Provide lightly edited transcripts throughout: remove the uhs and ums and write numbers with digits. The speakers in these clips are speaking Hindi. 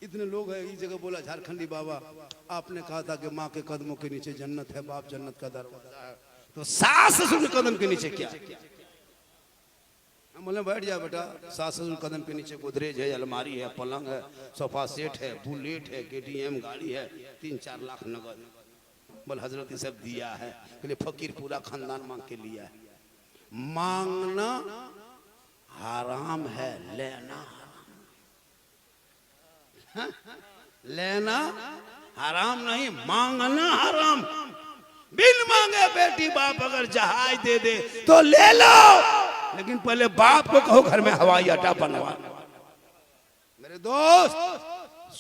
इतने लोग हैं। इस जगह बोला झारखंडी बाबा आपने कहा था कि माँ के कदमों के नीचे जन्नत है, बाप जन्नत का दरवाजा है, तो सास ससुर के कदम के नीचे क्या? हम बोले बैठ जा बेटा, सास ससुर कदम के नीचे गोदरेज है, अलमारी है, पलंग है, सोफा सेट है, बुलेट है, केटीएम गाड़ी है, 3-4 लाख नगद। बोल हजरत ये सब दिया है, बोले फकीर पूरा खानदान मांग के लिया है। मांगना हराम है, लेना हराम। लेना हराम नहीं, मांगना हराम। बिन मांगे बेटी बाप अगर जहाज दे दे तो ले लो, लेकिन पहले बाप को कहो घर में हवाई अड्डा बनवा। मेरे दोस्त,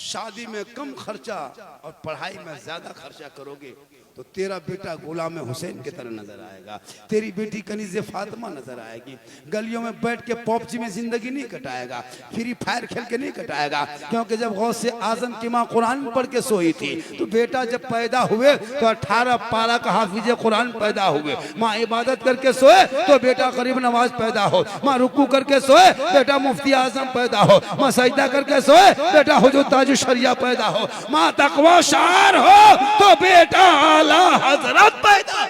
शादी में कम खर्चा और पढ़ाई में ज्यादा खर्चा करोगे तो तेरा बेटा गुलाम हुसैन की तरह नजर आएगा, तेरी बेटी कनीज़े फातिमा नजर आएगी। गलियों में बैठ के पबजी में जिंदगी नहीं कटाएगा, फ्री फायर खेल के नहीं कटाएगा। क्योंकि जब गौसे आजम की माँ कुरान पढ़ के सोई थी तो बेटा जब पैदा हुए तो 18 पारा का हाफिज कुरान पैदा हुए। माँ इबादत करके सोए तो बेटा करीब नवाज पैदा हो, माँ रुकू करके सोए बेटा मुफ्ती आजम पैदा हो, माँ सजदा करके सोए बेटा हुजूर ताज शरिया पैदा हो, माँ तकवा शार हो तो बेटा हजरत पैदा।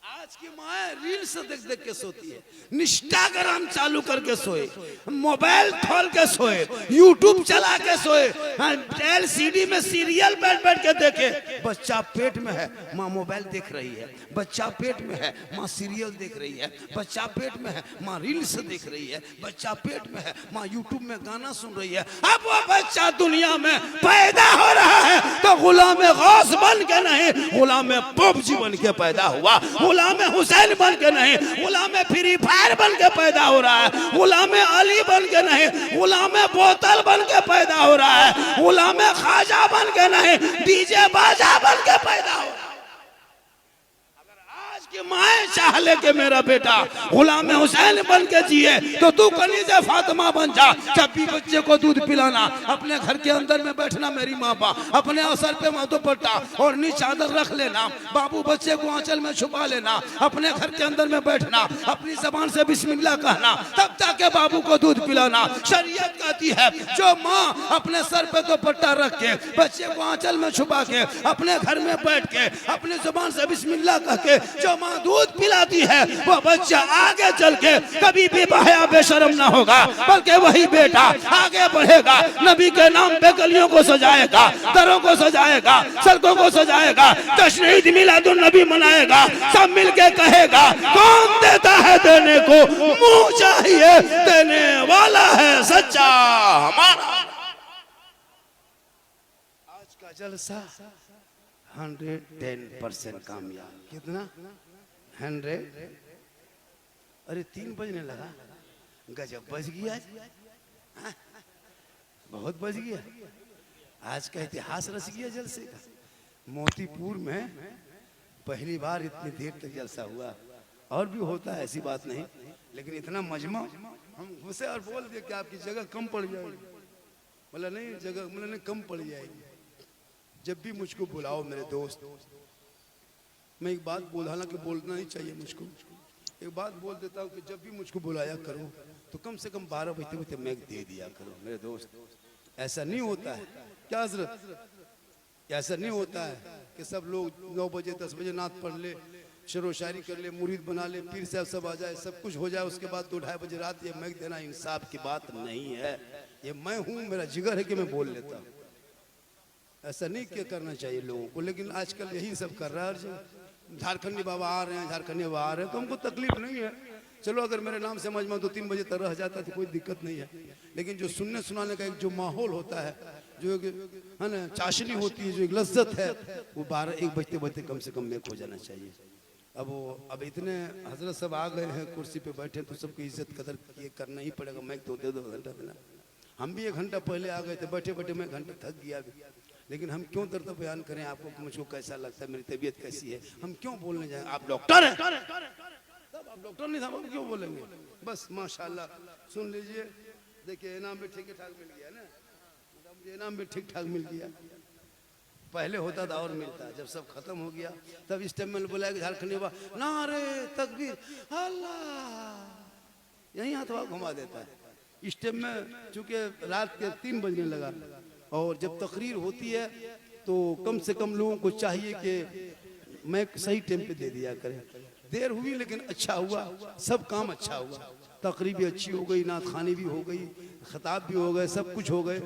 आज की माँ रील्स देख देख के सोती है, इंस्टाग्राम चालू करके सोए, मोबाइल खोल के सोए, यूट्यूब चला के सोए, एलसीडी में सीरियल बैठ बैठ के देखे। बच्चा पेट में है, माँ मोबाइल देख रही है, बच्चा पेट में है, माँ सीरियल देख रही है, बच्चा पेट में है, माँ रील्स देख रही है, बच्चा पेट में है, माँ यूट्यूब में गाना सुन रही है। अब वो बच्चा दुनिया में पैदा हो रहा है तो गुलाम गौस बन के नहीं, गुलाम पबजी बन के पैदा हुआ, गुलाम हुसैन बन के नहीं, गुलाम फ्री फायर बन के पैदा हो रहा है, गुलाम अली बन के नहीं, गुलाम बोतल बन के पैदा हो रहा है, गुलाम खाजा बन के नहीं, डीजे बाजा बन के पैदा हो रहा है। कि माए चाह ले के मेरा बेटा गुलाम हुसैन बन के जिए तो तू कनीज़े फातिमा बन जा। जब भी बच्चे को दूध पिलाना, अपने घर के अंदर में बैठना मेरी माँ बाप, अपने असर पे माथो पट्टा और नीचे चादर रख लेना, बाबू बच्चे को आंचल में छुपा लेना, अपने घर के अंदर में बैठना, अपनी जबान से बिस्मिल्लाह कहना, तब जाके बाबू को दूध पिलाना। शरीयत कहती है जो माँ अपने सर पे तो पट्टा रख के बच्चे को आंचल में छुपा के अपने घर में बैठ के अपनी जुबान से बिस्मिल्लाह कह के जो माँ दूध पिलाती है वो बच्चा आगे चल के कभी भी बहया बेशरम ना होगा, बल्कि वही बेटा आगे बढ़ेगा, नबी के नाम पे गलियों को सजाएगा, दरों को सजाएगा, सड़कों को सजाएगा, जश्न ईद मिलादुन नबी मनाएगा, सब मिलके कहेगा कौन देता है देने को, मुंह चाहिए देने वाला है सच्चा हमारा। आज का जलसा 110% कामयाब। कितना? 100। अरे 3 बजने लगा, गजब बज गया, बहुत बज गया। आज का इतिहास रच गया जलसे का। मोतीपुर में पहली बार इतनी देर तक जलसा हुआ, और भी होता है ऐसी बात नहीं, लेकिन इतना मजमा हम घुसे और बोल दिए कि आपकी जगह कम पड़ जाएगी। बोला नहीं जगह, बोला नहीं कम पड़ जाएगी। जब भी मुझको बुलाओ मेरे दोस्त, मैं एक बात बोल, हालांकि बोलना नहीं चाहिए मुझको, एक बात बोल देता हूँ कि जब भी मुझको बुलाया करो तो कम से कम 12 बजते बजते मैग दे दिया करो मेरे दोस्त। ऐसा नहीं होता है क्या हजरत? ऐसा नहीं होता है कि सब लोग 9 बजे 10 बजे नात पढ़ ले, शेरो शायरी कर ले, मुरीद बना ले, पीर साहब सब आ जाए, सब कुछ हो जाए, उसके बाद 2-2:30 बजे रात ये मैग देना इंसाफ की बात नहीं है। ये मैं हूँ, मेरा जिगर है कि मैं बोल लेता हूँ। ऐसा नहीं क्या करना चाहिए लोगों को, लेकिन आजकल यही सब कर रहा है। झारखंडी बाबा आ रहे हैं, झारखंडी बाबा आ रहे हैं, तो हमको तकलीफ नहीं है। चलो अगर मेरे नाम से मजमा 2-3 बजे तक रह जाता तो कोई दिक्कत नहीं है, लेकिन जो सुनने सुनाने का एक जो माहौल होता है, जो है ना चाशनी होती है, जो एक लज्जत है, वो 12-1 बजते बजते कम से कम मेक हो जाना चाहिए। अब इतने हजरत सब आ गए हैं, कुर्सी पे बैठे, तो सबकी इज्जत कदर ये करना ही पड़ेगा। मैं तो दे 2 घंटा देना, हम भी 1 घंटा पहले आ गए थे, बैठे बैठे मैं 1 घंटा थक गया भी, लेकिन हम क्यों दर्द बयान करें आपको कि मुझको कैसा लगता है, मेरी तबीयत कैसी है, हम क्यों बोलने जाए? आप डॉक्टर हैं, तब आप डॉक्टर नहीं था, हम क्यों बोलेंगे? बस माशाल्लाह सुन लीजिए, देखिए इनाम भी ठीक ठाक मिल गया ना, मुझे इनाम भी ठीक ठाक मिल गया। पहले होता था और मिलता, जब सब खत्म हो गया तब इस टाइम में बुलाया कि झारखंडी बा नारे तकबीर अल्लाह, यही हाथ घुमा देता है। इस टाइम में चूंकि रात के 3 बजने लगा और जब तकरीर होती है तो कम से कम लोगों को चाहिए कि मैं सही टाइम पे दे दिया करें। देर हुई लेकिन अच्छा हुआ, सब काम अच्छा हुआ। तकरीर भी अच्छी हो गई, नात खानी भी हो गई, खिताब भी हो गए, सब कुछ हो गए।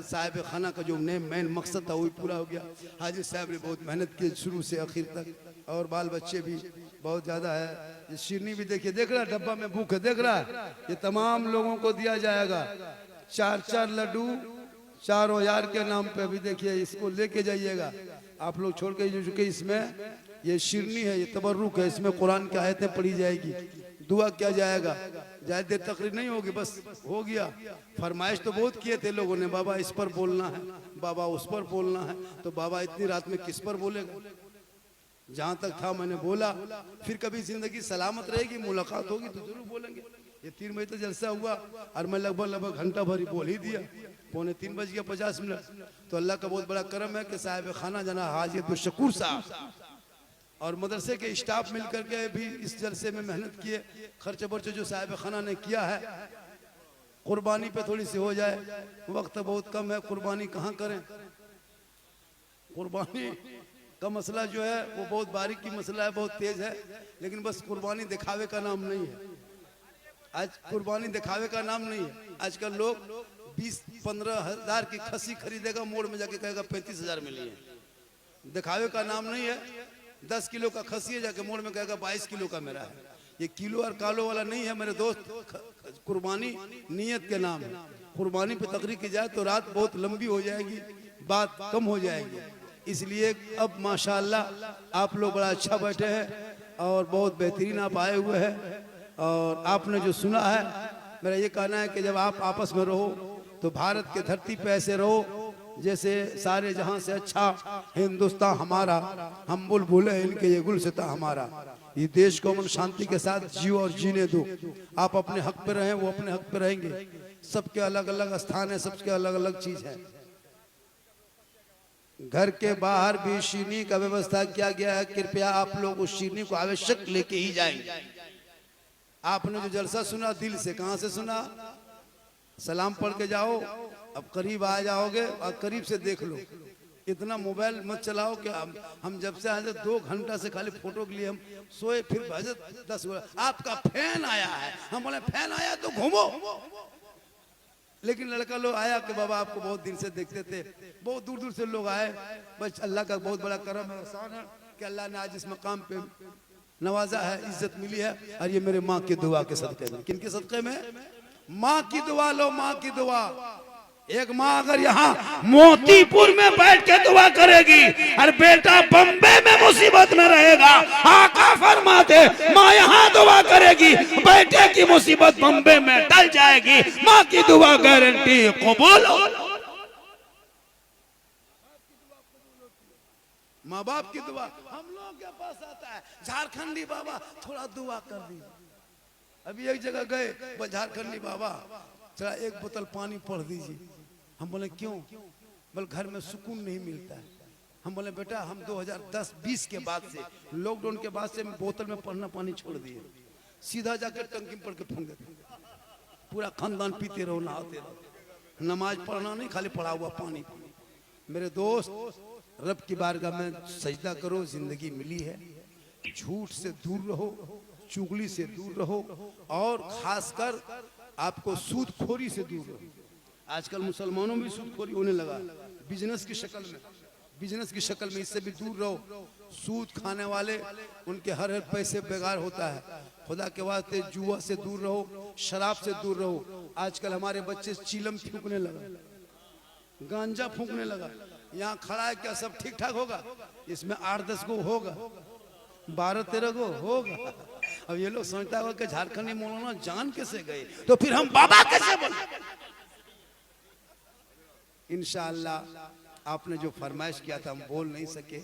साहिब खाना का जो मेन मकसद था वही पूरा हो गया। हाजी साहब ने बहुत मेहनत की शुरू से आखिर तक, और बाल बच्चे भी बहुत ज़्यादा है। ये शिरनी भी देखिए, देख रहा है डब्बा में भूख है, देख रहा है, ये तमाम लोगों को दिया जाएगा। 4 लड्डू 4000 के नाम पे। अभी देखिए इसको लेके जाइएगा आप लोग, छोड़ के जो कि इसमें ये शिरनी है, ये तबर्रुक है, इसमें कुरान की आयतें पढ़ी जाएगी, दुआ किया जाएगा। ज़्यादा देर तकरीर नहीं होगी, बस हो गया। फरमाइश तो बहुत किए थे लोगों ने, बाबा इस पर बोलना है, बाबा उस पर बोलना है। तो बाबा इतनी रात में किस पर बोलेगा? जहाँ तक था मैंने बोला। फिर कभी जिंदगी सलामत रहेगी, मुलाकात होगी तो जरूर बोलेंगे। ये 3 बजे तो जलसा हुआ और मैं लगभग घंटा भर ही बोल ही दिया। 2:45 तो अल्लाह का बहुत बड़ा करम है कि साहिब खाना जना हाजी अब्दुल शकूर साहब और मदरसे के स्टाफ मिल करके भी इस जलसे में मेहनत किए। खर्च वर्च जो साहिब खाना ने किया है, कुर्बानी पे थोड़ी सी हो जाए, वक्त बहुत कम है, कुर्बानी कहाँ करें। कुर्बानी का मसला जो है वो बहुत बारीकी मसला है, बहुत तेज है, लेकिन बस कुर्बानी दिखावे का नाम नहीं है। आज कुर्बानी दिखावे का नाम नहीं है। आजकल लोग 20-15 हज़ार की खस्सी खरीदेगा, मोड़ में जाके कहेगा 35,000 मिली है। दिखावे का नाम नहीं है। 10 किलो का खस्सी है, जाके मोड़ में कहेगा 22 किलो का मेरा है। ये किलो और कालो वाला नहीं है मेरे दोस्त। कुर्बानी नीयत के नाम है। कुर्बानी पे तकरीर की जाए तो रात बहुत लंबी हो जाएगी, बात कम हो जाएगी। इसलिए अब माशाअल्लाह आप लोग बड़ा अच्छा बैठे हैं और बहुत बेहतरीन आप आए हुए हैं। और आपने जो सुना है, मेरा ये कहना है कि जब आप आपस में रहो तो भारत के धरती पे ऐसे रहो जैसे सारे जहां से अच्छा हिंदुस्तान हमारा, हम बुलबुल इनके ये गुलसिता हमारा। ये देश को अमन शांति के साथ जियो और जीने दो। आप अपने हक पे रहें, वो अपने हक पे रहेंगे। सबके अलग अलग स्थान है, सबके अलग अलग चीज है। घर के बाहर भी शीनी का व्यवस्था किया गया है। कृपया आप लोग उस शीनी को आवश्यक लेके ही जाएंगे। आपने जो जलसा सुना दिल से, कहां से सुना? सलाम पढ़ के जाओ, अब करीब आ जाओगे और करीब से देख लो। इतना मोबाइल मत चलाओ कि हम जब से आए 2 घंटा से खाली फोटो के लिए हम सोए, फिर बजट 10 आपका फैन आया है। हम बोले फैन आया तो घूमो, लेकिन लड़का लोग आया कि बाबा आपको बहुत दिन से देखते थे। बहुत दूर दूर से लोग आए। बस अल्लाह का बहुत बड़ा करम है, एहसान है कि अल्लाह ने आज इस मकाम पे नवाजा है, इज्जत मिली है। और ये मेरे माँ की दुआ के सदक़े में। किन के सदक़े में? माँ की दुआ लो, माँ की दुआ। एक माँ अगर यहाँ मोतीपुर में बैठ के दुआ करेगी और बेटा बम्बे में मुसीबत में रहेगा, आका फरमाते माँ यहाँ दुआ करेगी, बेटे की मुसीबत बम्बे में टल जाएगी। माँ की दुआ गारंटी कबूल। माँ बाप की दुआ हम लोग के पास आता है। झारखंडी बाबा थोड़ा दुआ कर दीजिए। अभी एक जगह गए, झारखंडी बाबा चला 1 बोतल पानी पढ़ दीजिए। हम बोले क्यों? बोले घर में सुकून नहीं मिलता है। हम बोले बेटा हम 2010-20 के बाद से, लॉकडाउन के बाद से बोतल में पढ़ना पानी छोड़ दिए। सीधा जाकर टंकी में पढ़ के फेंक देते। पूरा खानदान पीते रहो, नहाते रहो। नमाज पढ़ना नहीं, खाली पढ़ा हुआ पानी। मेरे दोस्त रब की बारगाह में सजदा करो। जिंदगी मिली है, झूठ से दूर रहो, चुगली से दूर रहो, और खासकर आपको सूदखोरी से दूर रहो। आजकल मुसलमानों में सूदखोरी होने लगा, बिजनेस की शक्ल में। बिजनेस की शक्ल में इससे भी दूर रहो। सूद खाने वाले, उनके हर पैसे बेकार होता है। खुदा के वास्ते जुआ से दूर रहो, शराब से दूर रहो। आजकल हमारे बच्चे चीलम फूकने लगा, गांजा फूकने लगा। यहाँ खड़ा है, क्या सब ठीक ठाक होगा? इसमें 8-10 गो होगा, 12-13 गो होगा। अब ये लोग सोचता होगा कि झारखंडी मौलाना जान कैसे गए, तो फिर हम बाबा कैसे बने? इंशाअल्लाह आपने जो फरमाइश किया था हम बोल नहीं सके,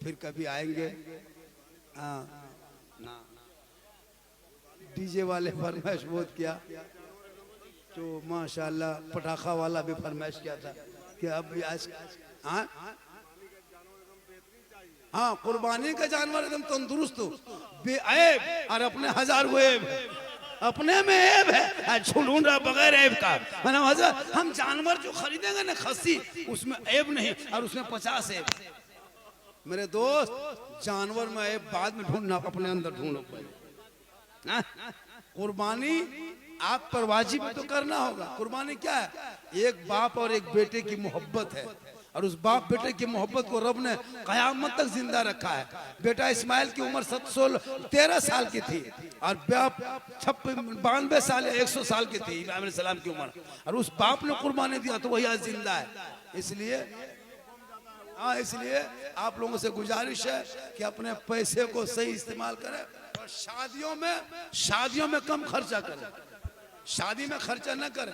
फिर कभी आएंगे। डीजे वाले फरमाइश बहुत किया, तो माशाअल्लाह पटाखा वाला भी फरमाइश किया था कि अब भी आज हाँ कुर्बानी का जानवर एकदम तंदुरुस्त हो, बेऐब और अपने 1000 ऐब। अपने में ऐब है, ढूंढ रहा बगैर ऐब का। मतलब हजरत हम जानवर जो खरीदेंगे ना खस्सी, उसमें ऐब नहीं और उसमें 50 ऐब। मेरे दोस्त, जानवर में ऐब बाद में ढूंढना, अपने अंदर ढूंढो पहले। कुर्बानी आप पर वाजिब तो करना होगा। कुर्बानी क्या है? एक बाप और एक बेटे की मोहब्बत है, और उस बाप बेटे की मोहब्बत को रब ने कयामत तक जिंदा रखा है। बेटा इस्माइल की उम्र 13 साल की थी और बाप 92 साल या 100 साल की थी इब्राहिम सलाम की उम्र, और उस बाप ने कुर्बानी दिया तो वही आज जिंदा है। इसलिए आप लोगों से गुजारिश है कि अपने पैसे को सही इस्तेमाल करें और शादियों में कम खर्चा करें। शादी में खर्चा न करें,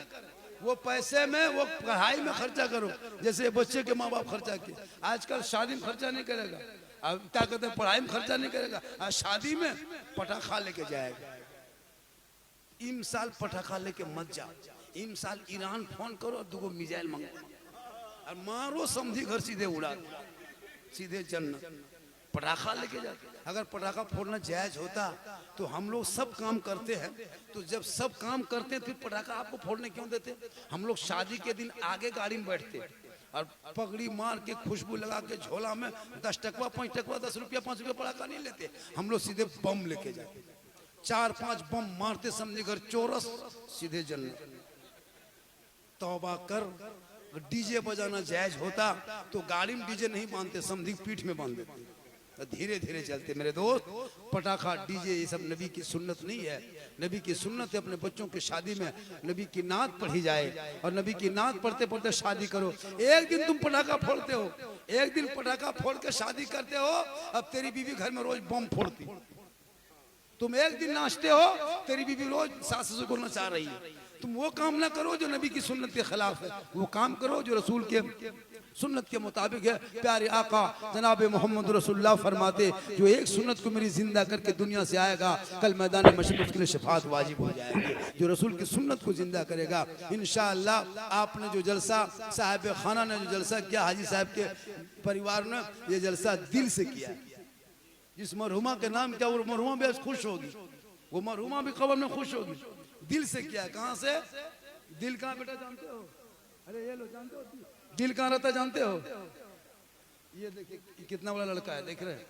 वो पैसे में वो पढ़ाई में खर्चा करो, जैसे बच्चे के माँ बाप खर्चा किए। आजकल शादी में खर्चा नहीं करेगा, अब क्या कहते हैं, पढ़ाई में खर्चा नहीं करेगा, आज शादी में पटाखा लेके जाएगा। इन साल पटाखा लेके मत जाओ, इन साल ईरान फोन करो और 2 मिसाइल मंगो और मारो, समझी घर सीधे उड़ा दो, सीधे जन्नत। पटाखा लेके जाते, अगर पटाखा फोड़ना जायज होता तो हम लोग सब काम करते हैं, तो जब सब काम करते हैं फिर पटाखा आपको फोड़ने क्यों देते? हम लोग शादी के दिन आगे गाड़ी में बैठते और पगड़ी मार के खुशबू लगा के झोला में 10 टकवा 5 टकवा 10 रुपया 5 रुपया पटाखा नहीं लेते, हम लोग सीधे बम लेके जाते, 4-5 बम मारते, समझे घर चौरस, सीधे जन्नत। तौबा कर। डीजे बजाना जायज होता तो गाड़ी में डीजे नहीं बांधते, समझी पीठ में बांध देते, धीरे धीरे चलते। मेरे दोस्त, पटाखा डीजे ये सब नबी की सुन्नत नहीं है। नबी की सुन्नत है अपने बच्चों की शादी में नबी की नात पढ़ी जाए और नबी की नात पढ़ते पढ़ते शादी करो। एक दिन तुम पटाखा फोड़ते हो, एक दिन पटाखा फोड़ के शादी करते हो, अब तेरी बीवी घर में रोज बम फोड़ती। तुम एक दिन नाचते हो, तेरी बीवी रोज सास ससुर को नचा रही है। तुम वो काम ना करो जो नबी की सुन्नत के खिलाफ है, वो काम करो जो रसूल के सुन्नत के मुताबिक है। प्यारे आका जनाब मोहम्मद रसूलुल्लाह फरमाते, जो एक सुन्नत को मेरी जिंदा करके दुनिया से आएगा, कल मैदान मशरिक़ उसके लिए शफाअत वाजिब हो जाएगी। जो रसूल की सुन्नत को जिंदा करेगा इंशाअल्लाह। आपने जो जलसा, साहिब खाना ने जो जलसा किया, हाजी साहब के परिवार ने ये जलसा दिल से किया। जिस मरहुमा के नाम क्या, वो मरहुमा भी खुश होगी, वो मरहुमा भी कब्र में खुश होगी। दिल से किया। कहाँ से? दिल कहाँ बेटा जानते हो? अरे ये लो, जानते हो दिल कहाँ रहता जानते हो? ये देखिए कितना बड़ा लड़का है, देख रहे हैं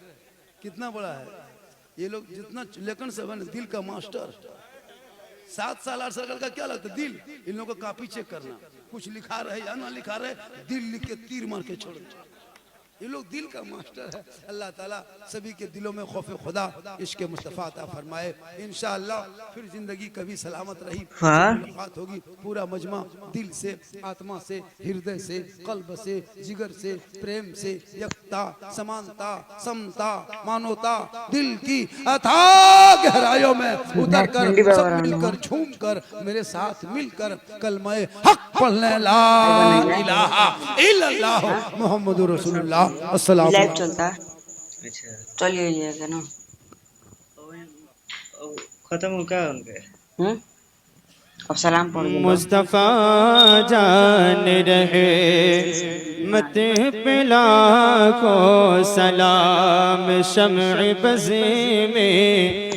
कितना बड़ा है। ये लोग जितना लेकिन से बने, दिल का मास्टर। 7 साल 8 साल का क्या लगता है? दिल। इन लोगों का कॉपी चेक करना, कुछ लिखा रहे या ना लिखा रहे, दिल लिख के तीर मार के छोड़। ये लोग दिल का मास्टर है। अल्लाह ताला सभी के दिलों में खौफ खुदा, इश्क मुस्तफ़ा अता फरमाए। इंशाअल्लाह फिर जिंदगी कभी सलामत रही, मुलाकात होगी। पूरा मजमा दिल से, आत्मा से, हृदय से, कल्ब से, जिगर से, प्रेम से, यकता, समानता, समता, मानवता, दिल की अथाह गहराइयों में उतर कर, सब मिलकर झूम कर, मेरे साथ मिलकर कलमा हक पढ़ने, ला इलाहा इल्लल्लाह मुहम्मदुर रसूलुल्लाह। लाइव चलता है। अच्छा, चलिए ये ना खत्म हो क्या उनके? अब सलाम पढ़ दो। मुस्तफा जान रहे मत पिला को सलाम, शम्अ बज़े में